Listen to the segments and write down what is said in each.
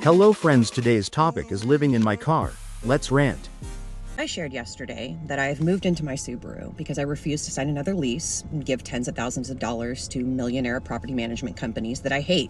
Hello friends, today's topic is living in my car. Let's rant. I shared yesterday that I have moved into my Subaru because I refuse to sign another lease and give tens of thousands of dollars to millionaire property management companies that I hate.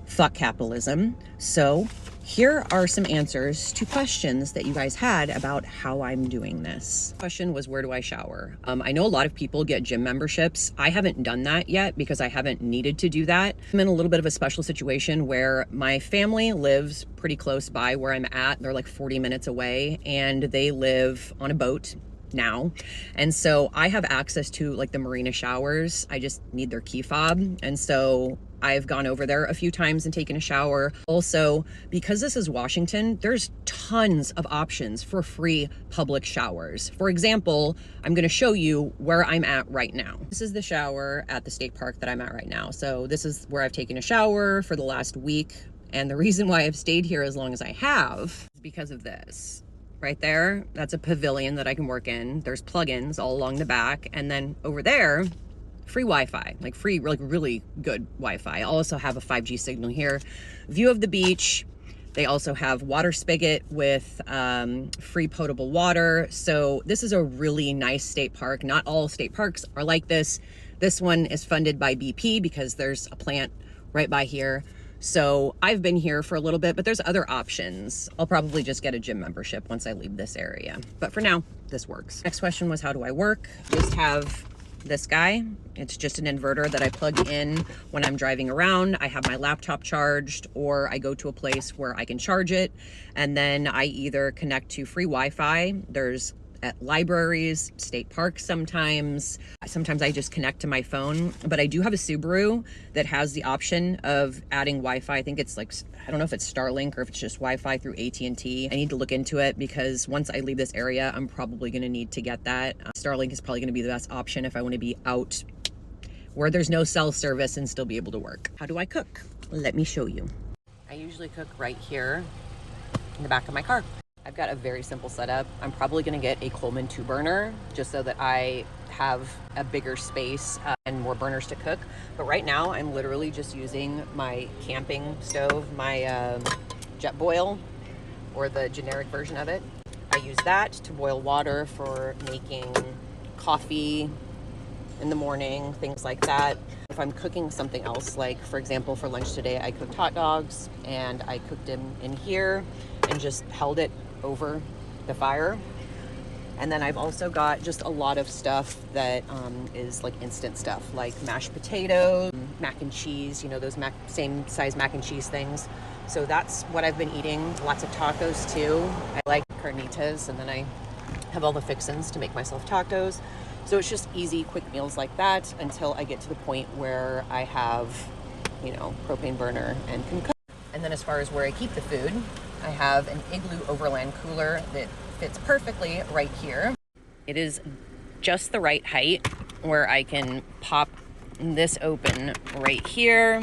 Fuck capitalism. So here are some answers to questions that you guys had about how I'm doing this. Question was, where do I shower? I know a lot of people get gym memberships. I haven't done that yet because I haven't needed to do that. I'm in a little bit of a special situation where my family lives pretty close by where I'm at. They're like 40 minutes away and they live on a boat now. And so I have access to like the marina showers. I just need their key fob. And so I've gone over there a few times and taken a shower. Also, because this is Washington, there's tons of options for free public showers. For example, I'm going to show you where I'm at right now. This is the shower at the state park that I'm at right now. So this is where I've taken a shower for the last week. And the reason why I've stayed here as long as I have is because of this. Right there, that's a pavilion that I can work in. There's plugins all along the back. And then over there, free Wi-Fi, like free, like really good Wi-Fi. I also have a 5G signal here. View of the beach. They also have water spigot with free potable water. So this is a really nice state park. Not all state parks are like this. This one is funded by BP because there's a plant right by here. So I've been here for a little bit, but there's other options. I'll probably just get a gym membership once I leave this area. But for now, this works. Next question was, how do I work? Just have this guy. It's just an inverter that I plug in when I'm driving around. I have my laptop charged, or I go to a place where I can charge it. And then I either connect to free Wi-Fi. There's at libraries, state parks sometimes. Sometimes I just connect to my phone, but I do have a Subaru that has the option of adding Wi-Fi. I think it's like, I don't know if it's Starlink or if it's just Wi-Fi through AT&T. I need to look into it because once I leave this area, I'm probably gonna need to get that. Starlink is probably gonna be the best option if I wanna be out where there's no cell service and still be able to work. How do I cook? Let me show you. I usually cook right here in the back of my car. I've got a very simple setup. I'm probably gonna get a Coleman 2-burner just so that I have a bigger space and more burners to cook. But right now I'm literally just using my camping stove, my jet boil, or the generic version of it. I use that to boil water for making coffee in the morning, things like that. If I'm cooking something else, like for example, for lunch today, I cooked hot dogs and I cooked them in here and just held it over the fire. And then I've also got just a lot of stuff that is like instant stuff, like mashed potatoes, mac and cheese, you know, those same size mac and cheese things. So that's what I've been eating. Lots of tacos too. I like carnitas, and then I have all the fixins to make myself tacos. So it's just easy, quick meals like that until I get to the point where I have, you know, propane burner and can cook. And then as far as where I keep the food, I have an Igloo Overland cooler that fits perfectly right here. It is just the right height where I can pop this open right here,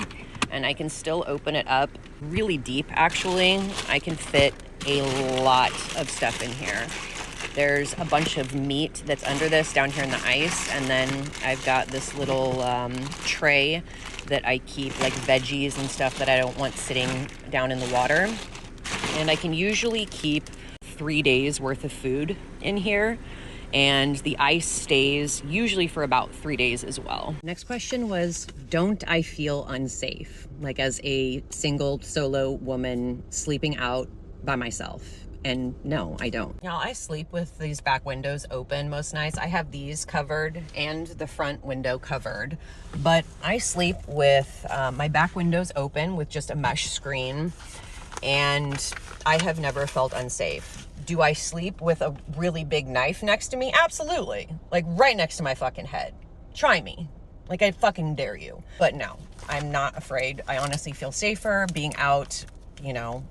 and I can still open it up really deep. Actually, I can fit a lot of stuff in here. There's a bunch of meat that's under this down here in the ice, and then I've got this little tray that I keep like veggies and stuff that I don't want sitting down in the water. And I can usually keep 3 days worth of food in here, and the ice stays usually for about 3 days as well. Next question was, don't I feel unsafe? Like as a single solo woman sleeping out by myself? And no, I don't. Now I sleep with these back windows open most nights. I have these covered and the front window covered, but I sleep with my back windows open with just a mesh screen, and I have never felt unsafe. Do I sleep with a really big knife next to me? Absolutely. Like right next to my fucking head. Try me. Like I fucking dare you. But no, I'm not afraid. I honestly feel safer being out, you know,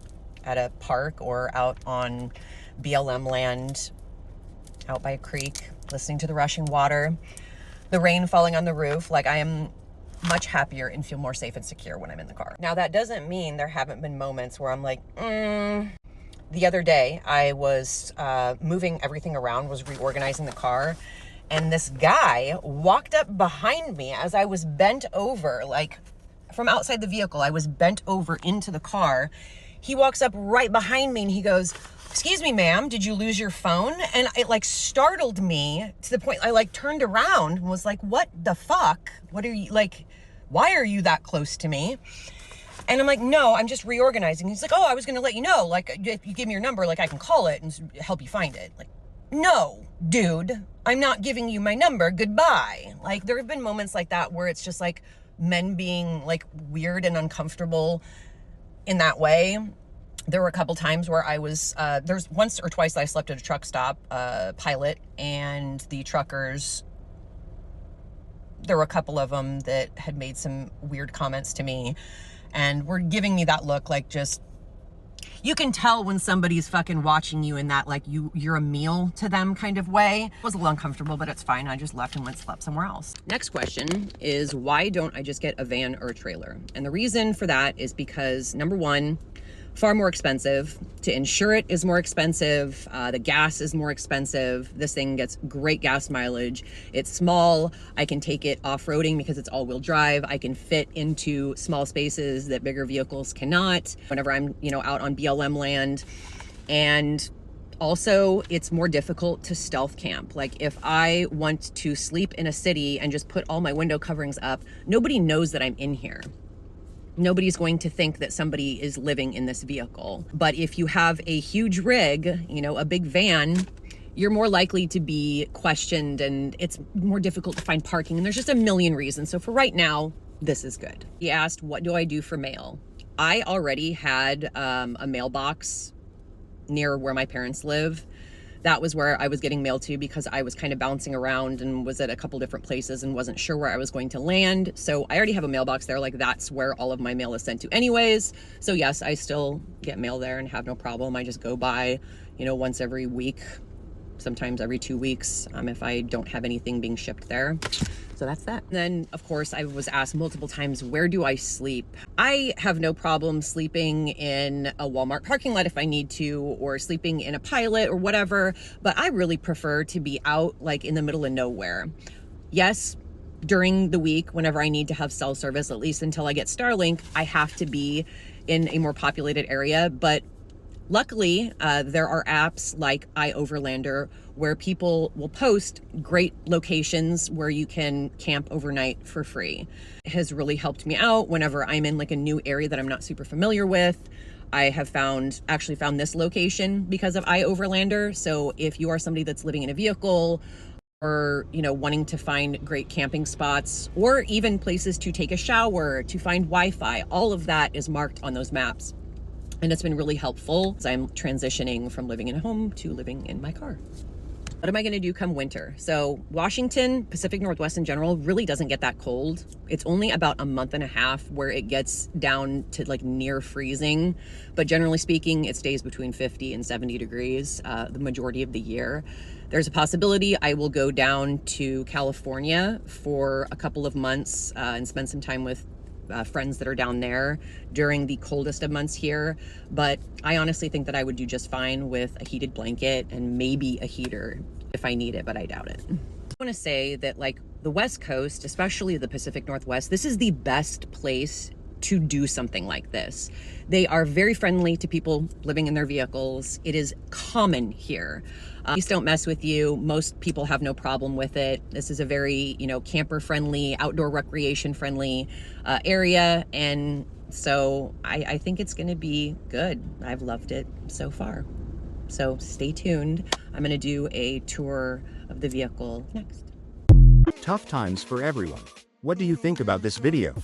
at a park or out on BLM land, out by a creek, listening to the rushing water, the rain falling on the roof. Like I am much happier and feel more safe and secure when I'm in the car. Now that doesn't mean there haven't been moments where I'm like, The other day I was moving everything around, was reorganizing the car, and this guy walked up behind me as I was bent over, like from outside the vehicle. I was bent over into the car. he walks up right behind me and he goes, "Excuse me, ma'am, did you lose your phone?" And it like startled me to the point I like turned around and was like, "What the fuck? What are you like? Why are you that close to me?" And I'm like, "No, I'm just reorganizing." He's like, "Oh, I was going to let you know, like, if you give me your number, like I can call it and help you find it." Like, no, dude, I'm not giving you my number. Goodbye. Like, there have been moments like that where it's just like men being like weird and uncomfortable in that way. There were a couple times where I was, there's once or twice I slept at a truck stop, Pilot, and the truckers, there were a couple of them that had made some weird comments to me and were giving me that look like just, you can tell when somebody's fucking watching you in that like you're a meal to them kind of way. It was a little uncomfortable, but it's fine. I just left and went slept somewhere else. Next question is, why don't I just get a van or a trailer? And the reason for that is because, number one, far more expensive. To insure it is more expensive. The gas is more expensive. This thing gets great gas mileage. It's small. I can take it off-roading because it's all-wheel drive. I can fit into small spaces that bigger vehicles cannot whenever I'm, out on BLM land. And also, it's more difficult to stealth camp. Like, if I want to sleep in a city and just put all my window coverings up, nobody knows that I'm in here. Nobody's going to think that somebody is living in this vehicle. But if you have a huge rig, a big van, you're more likely to be questioned and it's more difficult to find parking. And there's just a million reasons. So for right now, this is good. He asked, what do I do for mail? I already had a mailbox near where my parents live. That was where I was getting mail to because I was kind of bouncing around and was at a couple different places and wasn't sure where I was going to land. So I already have a mailbox there. Like, that's where all of my mail is sent to anyways. So yes, I still get mail there and have no problem. I just go by, once every week, sometimes every 2 weeks, if I don't have anything being shipped there. So that's that. Then, of course, I was asked multiple times, where do I sleep? I have no problem sleeping in a Walmart parking lot if I need to, or sleeping in a Pilot or whatever, but I really prefer to be out like in the middle of nowhere. Yes, during the week, whenever I need to have cell service, at least until I get Starlink, I have to be in a more populated area, but luckily, there are apps like iOverlander where people will post great locations where you can camp overnight for free. It has really helped me out whenever I'm in like a new area that I'm not super familiar with. I have actually found this location because of iOverlander. So if you are somebody that's living in a vehicle or, wanting to find great camping spots or even places to take a shower, to find Wi-Fi, all of that is marked on those maps. And it's been really helpful as I'm transitioning from living in a home to living in my car. What am I going to do come winter? So Washington, Pacific Northwest in general, really doesn't get that cold. It's only about a month and a half where it gets down to like near freezing. But generally speaking, it stays between 50 and 70 degrees the majority of the year. There's a possibility I will go down to California for a couple of months and spend some time with friends that are down there during the coldest of months here. But I honestly think that I would do just fine with a heated blanket and maybe a heater if I need it, but I doubt it. I want to say that like the West Coast, especially the Pacific Northwest, this is the best place to do something like this. They are very friendly to people living in their vehicles. It is common here. Police don't mess with you. Most people have no problem with it. This is a very, camper friendly, outdoor recreation friendly area. And so I think it's going to be good. I've loved it so far. So stay tuned. I'm going to do a tour of the vehicle next. Tough times for everyone. What do you think about this video?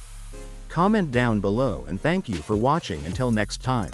Comment down below and thank you for watching until next time.